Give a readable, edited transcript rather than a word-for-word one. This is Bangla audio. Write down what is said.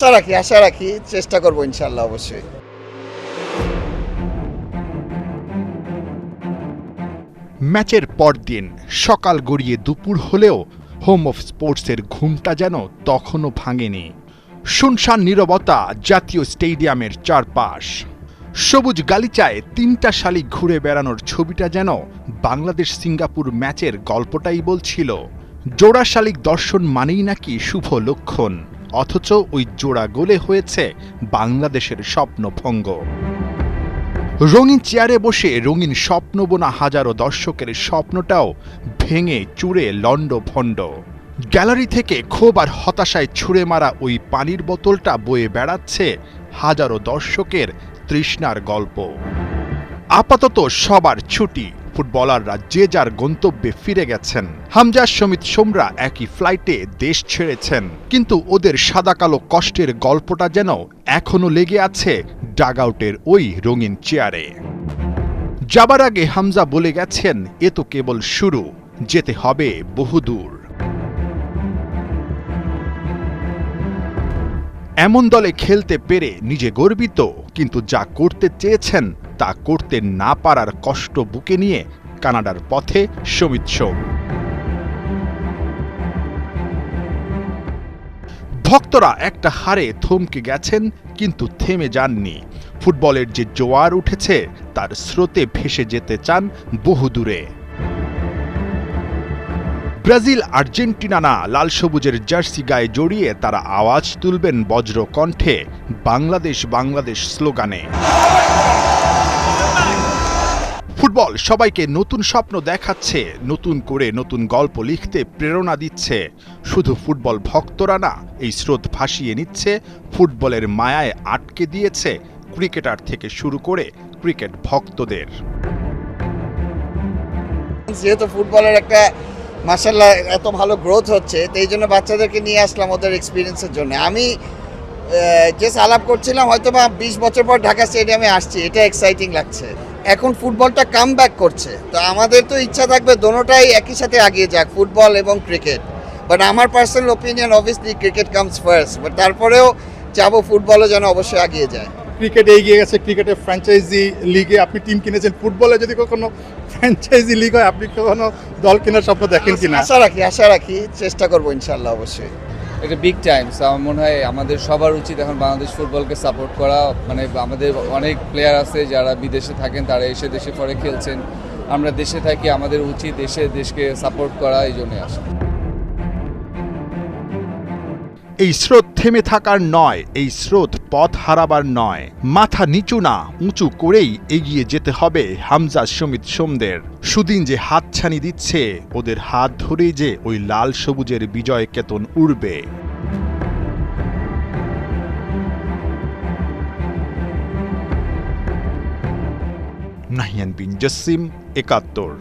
আশা রাখি চেষ্টা করবো ইনশাল্লাহ অবশ্যই। ম্যাচের পরদিন সকাল গড়িয়ে দুপুর হলেও হোম অফ স্পোর্টসের ঘুমটা যেন তখনও ভাঙেনি। শুনশান নীরবতা জাতীয় স্টেডিয়ামের চারপাশ। সবুজ গালিচায় তিনটা শালিক ঘুরে বেড়ানোর ছবিটা যেন বাংলাদেশ সিঙ্গাপুর ম্যাচের গল্পটাই বলছিল। জোড়া শালিক দর্শন মানেই নাকি শুভ লক্ষণ, অথচ ওই জোড়া গোলে হয়েছে বাংলাদেশের স্বপ্নভঙ্গ। রঙিন চেয়ারে বসে রঙিন স্বপ্ন বোনা হাজারো দর্শকের স্বপ্নটাও ভেঙে চুরে লণ্ডভণ্ড। গ্যালারি থেকে ক্ষোভ আর হতাশায় ছুঁড়ে মারা ওই পানির বোতলটা বয়ে বেড়াচ্ছে হাজারো দর্শকের তৃষ্ণার গল্প। আপাতত সবার ছুটি, ফুটবলাররা যে যার গন্তব্যে ফিরে গেছেন। হামজা সমিত সোমরা একই ফ্লাইটে দেশ ছেড়েছেন, কিন্তু ওদের সাদাকালো কষ্টের গল্পটা যেন এখনো লেগে আছে ডাগআউটের ওই রঙিন চেয়ারে। যাবার আগে হামজা বলে গেছেন, এ তো কেবল শুরু, যেতে হবে বহুদূর। এমন দলে খেলতে পেরে নিজে গর্বিত, কিন্তু যা করতে চেয়েছেন তা করতে না পারার কষ্ট বুকে নিয়ে কানাডার পথে সমিত সোম। ভক্তরা একটা হারে থমকে গেছেন, কিন্তু থেমে যাননি। ফুটবলের যে জোয়ার উঠেছে তার স্রোতে ভেসে যেতে চান বহুদূরে। ব্রাজিল আর্জেন্টিনা না, লাল সবুজের জার্সি গায়ে জড়িয়ে তারা আওয়াজ তুলবেন বজ্র কণ্ঠে বাংলাদেশ বাংলাদেশ স্লোগানে। ফুটবল সবাইকে নতুন স্বপ্ন দেখাচ্ছে, নতুন করে নতুন গল্প লিখতে প্রেরণা দিচ্ছে। শুধু ফুটবল ভক্তরা না, এই স্রোত ভাসিয়ে নিচ্ছে ফুটবলের মায়ায় আটকে দিয়েছে ক্রিকেটার থেকে শুরু করে ক্রিকেট ভক্তদের। যেহেতু ফুটবলের একটা মাশাআল্লাহ এত ভালো গ্রোথ হচ্ছে, তো এই জন্য বাচ্চাদেরকে নিয়ে আসলাম ওদের এক্সপিরিয়েন্সের জন্য। আমি যে আলাপ করছিলাম, হয়তো বা 20 বছর পর ঢাকা স্টেডিয়ামে আসছি, এটা এক্সাইটিং লাগছে। এখন ফুটবলটা কাম ব্যাক করছে, তো আমাদের তো ইচ্ছা থাকবে দোনোটাই একই সাথে আগিয়ে যাক, ফুটবল এবং ক্রিকেট। বাট আমার personal opinion, obviously cricket comes first, but তারপরেও চাবো ফুটবলও যেন অবশ্যই আগিয়ে যায়। ক্রিকেট এগিয়ে গেছে, ক্রিকেটের ফ্র্যাঞ্চাইজি লিগে আপনি টিম কিনেছেন, ফুটবলে যদি কখনো ফ্র্যাঞ্চাইজি লিগ হয় আপনি কখনো দল কেনার স্বপ্ন দেখেন কিনা? আশা রাখি চেষ্টা করবো ইনশাল্লাহ অবশ্যই। এটা বিগ টাইমস। আমার মনে হয় আমাদের সবার উচিত এখন বাংলাদেশ ফুটবলকে সাপোর্ট করা। মানে আমাদের অনেক প্লেয়ার আছে যারা বিদেশে থাকেন, তারা এসে দেশে পরে খেলছেন। আমরা দেশে থাকি, আমাদের উচিত দেশকে সাপোর্ট করা, এই জন্যই আসা। এই স্রোত থেমে থাকার নয়, এই স্রোত পথ হারাবার নয়। মাথা নিচু না, উঁচু করেই এগিয়ে যেতে হবে হামজা সমিত সোমদের। সুদিন যে হাতছানি দিচ্ছে, ওদের হাত ধরেই যে ওই লাল সবুজের বিজয় কেতন উড়বে। নাহিয়ান বিন জসিম, ৭১।